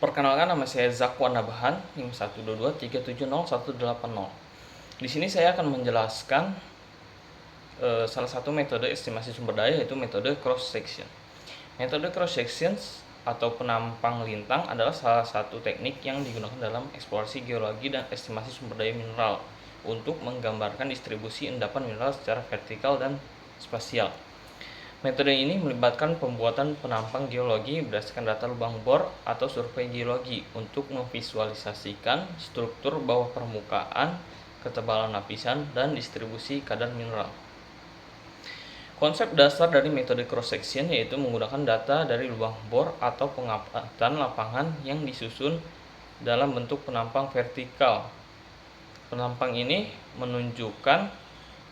Perkenalkan, nama saya Zakwan Nabahan, NIM 122370180. Di sini saya akan menjelaskan salah satu metode estimasi sumber daya, yaitu metode cross section. Metode cross section atau penampang lintang adalah salah satu teknik yang digunakan dalam eksplorasi geologi dan estimasi sumber daya mineral untuk menggambarkan distribusi endapan mineral secara vertikal dan spasial. Metode ini melibatkan pembuatan penampang geologi berdasarkan data lubang bor atau survei geologi untuk memvisualisasikan struktur bawah permukaan, ketebalan lapisan, dan distribusi kadar mineral. Konsep dasar dari metode cross section yaitu menggunakan data dari lubang bor atau pengamatan lapangan yang disusun dalam bentuk penampang vertikal. Penampang ini menunjukkan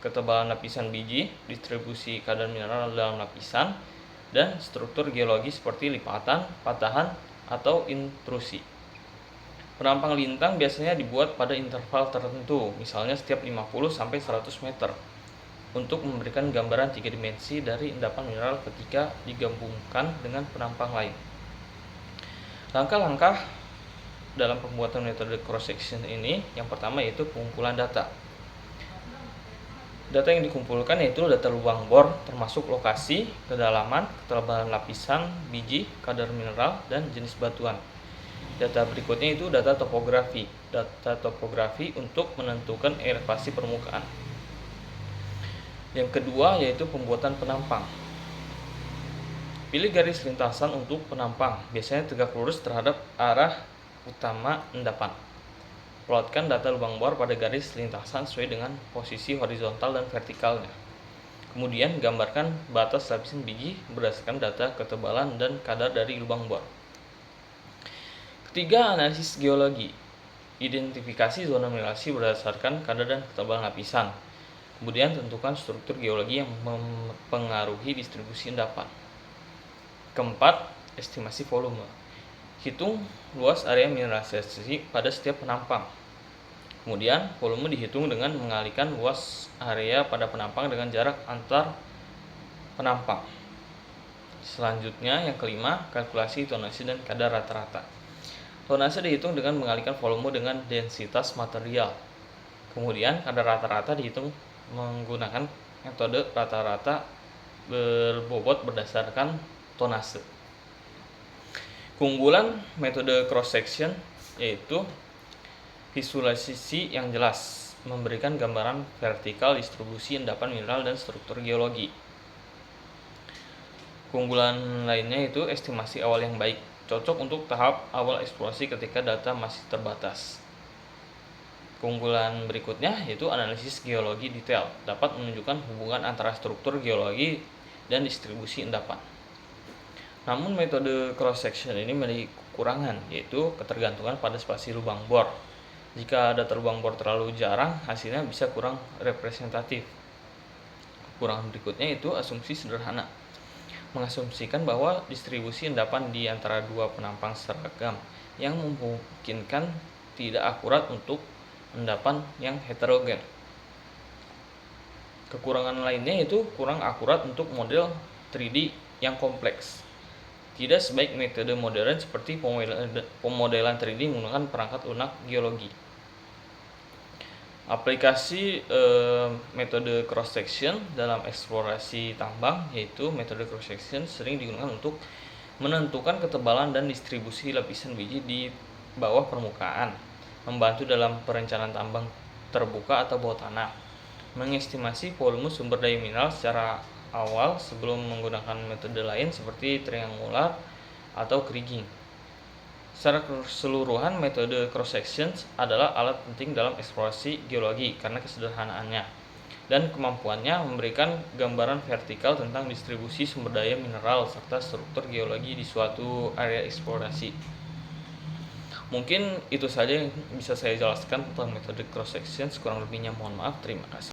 ketebalan lapisan biji, distribusi kadar mineral dalam lapisan, dan struktur geologi seperti lipatan, patahan, atau intrusi. Penampang lintang biasanya dibuat pada interval tertentu, misalnya setiap 50-100 meter, untuk memberikan gambaran 3 dimensi dari endapan mineral ketika digabungkan dengan penampang lain. Langkah-langkah dalam pembuatan metode cross section ini, yang pertama yaitu pengumpulan data. Data yang dikumpulkan yaitu data lubang bor termasuk lokasi, kedalaman, ketebalan lapisan biji, kadar mineral, dan jenis batuan. Data berikutnya itu data topografi. Data topografi untuk menentukan elevasi permukaan. Yang kedua yaitu pembuatan penampang. Pilih garis lintasan untuk penampang, biasanya tegak lurus terhadap arah utama endapan. Plotkan data lubang bor pada garis lintasan sesuai dengan posisi horizontal dan vertikalnya. Kemudian gambarkan batas lapisan biji berdasarkan data ketebalan dan kadar dari lubang bor. Ketiga, analisis geologi. Identifikasi zona mineralisasi berdasarkan kadar dan ketebalan lapisan. Kemudian tentukan struktur geologi yang mempengaruhi distribusi endapan. Keempat, estimasi volume. Hitung luas area mineralisasi pada setiap penampang. Kemudian, volume dihitung dengan mengalihkan luas area pada penampang dengan jarak antar penampang. Selanjutnya, yang kelima, kalkulasi tonase dan kadar rata-rata. Tonase dihitung dengan mengalihkan volume dengan densitas material. Kemudian, kadar rata-rata dihitung menggunakan metode rata-rata berbobot berdasarkan tonase. Keunggulan metode cross section yaitu visualisasi yang jelas, memberikan gambaran vertikal distribusi endapan mineral dan struktur geologi. Keunggulan lainnya itu estimasi awal yang baik, cocok untuk tahap awal eksplorasi ketika data masih terbatas. Keunggulan berikutnya yaitu analisis geologi detail, dapat menunjukkan hubungan antara struktur geologi dan distribusi endapan. Namun metode cross section ini memiliki kekurangan, yaitu ketergantungan pada spasi lubang bor. Jika data lubang bor terlalu jarang, hasilnya bisa kurang representatif. Kekurangan berikutnya itu asumsi sederhana, mengasumsikan bahwa distribusi endapan di antara dua penampang seragam, yang memungkinkan tidak akurat untuk endapan yang heterogen. Kekurangan lainnya itu kurang akurat untuk model 3D yang kompleks. Tidak sebaik metode modern seperti pemodelan 3D menggunakan perangkat lunak geologi. Aplikasi metode cross section dalam eksplorasi tambang yaitu metode cross section sering digunakan untuk menentukan ketebalan dan distribusi lapisan biji di bawah permukaan, membantu dalam perencanaan tambang terbuka atau bawah tanah, mengestimasi volume sumber daya mineral secara awal sebelum menggunakan metode lain seperti triangular atau kriging. Secara keseluruhan, metode cross section adalah alat penting dalam eksplorasi geologi karena kesederhanaannya dan kemampuannya memberikan gambaran vertikal tentang distribusi sumber daya mineral serta struktur geologi di suatu area eksplorasi. Mungkin itu saja yang bisa saya jelaskan tentang metode cross section, kurang lebihnya mohon maaf. Terima kasih.